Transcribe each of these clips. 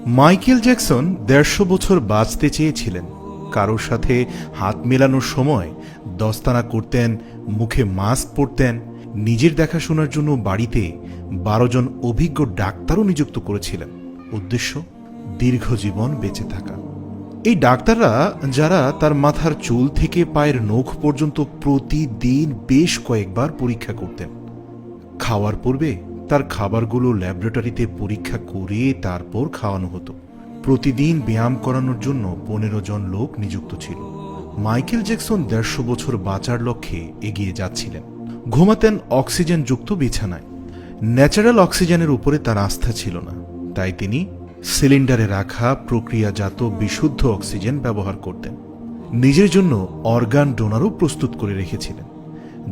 Michael Jackson ১৫০ বছর বাঁচতে চেয়েছিলেন। কারোর সাথে হাত মেলানোর সময় দস্তানা করতেন, মুখে মাস্ক পরতেন। নিজের দেখাশোনার জন্য বাড়িতে ১২ জন অভিজ্ঞ ডাক্তারও নিযুক্ত করেছিলেন। উদ্দেশ্য দীর্ঘ জীবন বেঁচে থাকা। এই ডাক্তাররা যারা তার মাথার চুল থেকে পায়ের নখ পর্যন্ত প্রতিদিন বেশ কয়েকবার পরীক্ষা করতেন। খাওয়ার পূর্বে তার খাবারগুলো ল্যাবরেটরিতে পরীক্ষা করে তারপর খাওয়ানো হতো। প্রতিদিন ব্যায়াম করানোর জন্য ১৫ জন লোক নিযুক্ত ছিল। মাইকেল জ্যাকসন ১৫০ বছর বাঁচার লক্ষ্যে এগিয়ে যাচ্ছিলেন। ঘুমাতেন অক্সিজেনযুক্ত বিছানায়। ন্যাচারাল অক্সিজেনের উপরে তার আস্থা ছিল না, তাই তিনি সিলিন্ডারে রাখা প্রক্রিয়াজাত বিশুদ্ধ অক্সিজেন ব্যবহার করতেন। নিজের জন্য অর্গান ডোনারও প্রস্তুত করে রেখেছিলেন,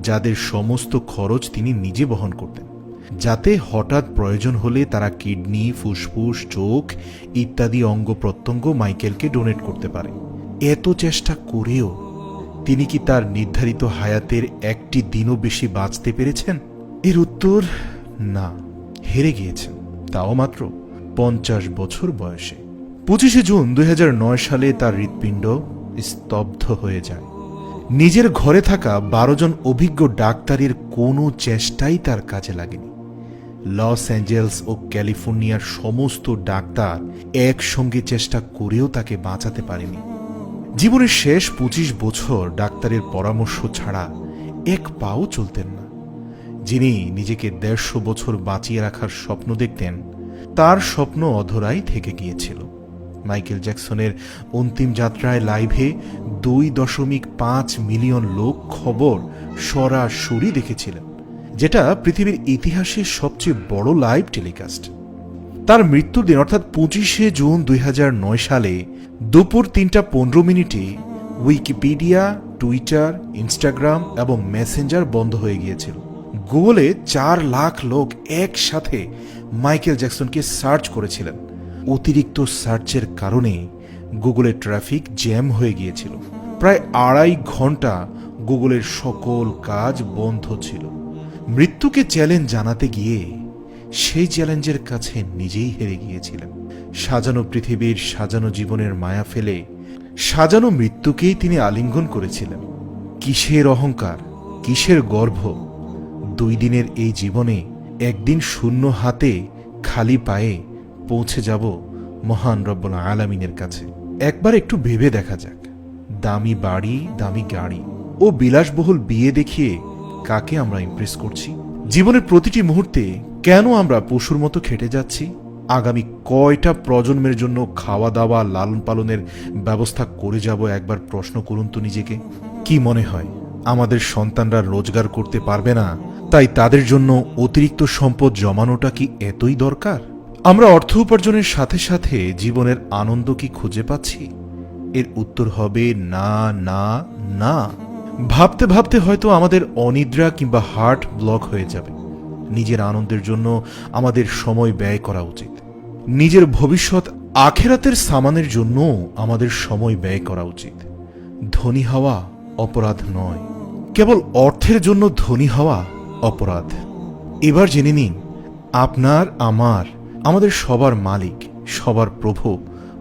যাদের সমস্ত খরচ তিনি নিজে বহন করতেন, যাতে হঠাৎ প্রয়োজন হলে তারা কিডনি, ফুসফুস, চোখ ইত্যাদি অঙ্গ প্রত্যঙ্গ মাইকেলকে ডোনেট করতে পারে। এত চেষ্টা করেও তিনি কি তার নির্ধারিত হায়াতের একটি দিনও বেশি বাঁচতে পেরেছেন? এর উত্তর না, হেরে গিয়েছেন, তাও মাত্র ৫০ বছর বয়সে। ২৫শে জুন ২০০৯ সালে তার হৃৎপিণ্ড স্তব্ধ হয়ে যায়। নিজের ঘরে থাকা ১২ জন অভিজ্ঞ ডাক্তারের কোনো চেষ্টাই তার কাজে লাগেনি। লস অ্যাঞ্জেলস ও ক্যালিফোর্নিয়ার সমস্ত ডাক্তার একসঙ্গে চেষ্টা করেও তাকে বাঁচাতে পারেনি। জীবনের শেষ ২৫ বছর ডাক্তারের পরামর্শ ছাড়া এক পাও চলতেন না। যিনি নিজেকে ১৫০ বছর বাঁচিয়ে রাখার স্বপ্ন দেখতেন, তার স্বপ্ন অধরাই থেকে গিয়েছিল। মাইকেল জ্যাকসনের অন্তিম যাত্রায় লাইভে ২.৫ মিলিয়ন লোক খবর সরাসরি দেখেছিলেন, যেটা পৃথিবীর ইতিহাসের সবচেয়ে বড় লাইভ টেলিকাস্ট। তার মৃত্যুর দিন অর্থাৎ ২৫শে জুন ২০০৯ সালে দুপুর ৩টা ১৫ মিনিটে উইকিপিডিয়া, টুইটার, ইনস্টাগ্রাম এবং মেসেঞ্জার বন্ধ হয়ে গিয়েছিল। গুগলে ৪ লাখ লোক একসাথে মাইকেল জ্যাকসনকে সার্চ করেছিলেন। অতিরিক্ত সার্চের কারণে গুগলের ট্রাফিক জ্যাম হয়ে গিয়েছিল। প্রায় ২.৫ ঘন্টা গুগলের সকল কাজ বন্ধ ছিল। মৃত্যুকে চ্যালেঞ্জ জানাতে গিয়ে সেই চ্যালেঞ্জের কাছে নিজেই হেরে গিয়েছিলেন। সাজানো পৃথিবীর সাজানো জীবনের মায়া ফেলে সাজানো মৃত্যুকেই তিনি আলিঙ্গন করেছিলেন। কিসের অহংকার, কিসের গর্ব? ২ দিনের এই জীবনে একদিন শূন্য হাতে খালি পায়ে পৌঁছে যাব মহান রব্বুল আলামিনের কাছে। একবার একটু ভেবে দেখা যাক, দামি বাড়ি, দামি গাড়ি ও বিলাসবহুল বিয়ে দেখিয়ে কাকে আমরা ইমপ্রেস করছি? জীবনের প্রতিটি মুহূর্তে কেন আমরা পশুর মতো খেটে যাচ্ছি? আগামী কয়টা প্রজন্মের জন্য খাওয়া দাওয়া, লালন পালনের ব্যবস্থা করে যাব? একবার প্রশ্ন করুন তো নিজেকে। কি মনে হয় আমাদের সন্তানরা রোজগার করতে পারবে না, তাই তাদের জন্য অতিরিক্ত সম্পদ জমানোটা কি এতই দরকার? আমরা অর্থ উপার্জনের সাথে সাথে জীবনের আনন্দ কি খুঁজে পাচ্ছি? এর উত্তর হবে না, না, না। ভাবতে ভাবতে হয়তো আমাদের অনিদ্রা কিংবা হার্ট ব্লক হয়ে যাবে। নিজের আনন্দের জন্য আমাদের সময় ব্যয় করা উচিত। নিজের ভবিষ্যৎ আখেরাতের সামানের জন্য আমাদের সময় ব্যয় করা উচিত। ধনী হওয়া অপরাধ নয়, কেবল অর্থের জন্য ধনী হওয়া অপরাধ। এবার জেনে নিন, আপনার, আমাদের সবার মালিক, সবার প্রভু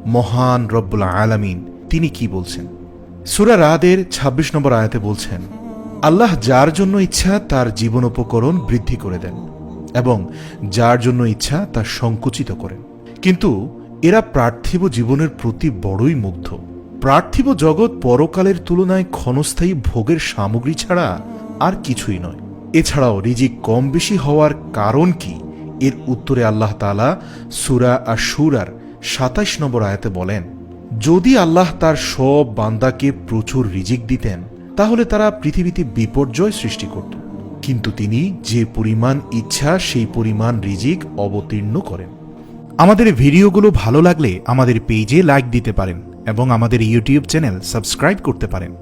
মহান রব্বুল আলামিন তিনি কি বলছেন। সূরা রাদের ২৬ নম্বর আয়াতে বলছেন, আল্লাহ যার জন্য ইচ্ছা তার জীবনোপকরণ বৃদ্ধি করে দেন এবং যার জন্য ইচ্ছা তা সংকুচিত করেন। কিন্তু এরা পার্থিব জীবনের প্রতি বড়ই মুগ্ধ। পার্থিব জগৎ পরকালের তুলনায় ক্ষণস্থায়ী ভোগের সামগ্রী ছাড়া আর কিছুই নয়। এছাড়াও রিজিক কম বেশি হওয়ার কারণ কি? এর উত্তরে আল্লাহ তাআলা সূরা আশ-শুরার ২৭ নম্বর আয়াতে বলেন, যদি আল্লাহ তার সব বান্দাকে প্রচুর রিজিক দিতেন তাহলে তারা পৃথিবীতে বিপর্যয় সৃষ্টি করত, কিন্তু তিনি যে পরিমাণ ইচ্ছা সেই পরিমাণ রিজিক অবতীর্ণ করেন। আমাদের ভিডিওগুলো ভালো লাগলে আমাদের পেজে লাইক দিতে পারেন এবং আমাদের ইউটিউব চ্যানেল সাবস্ক্রাইব করতে পারেন।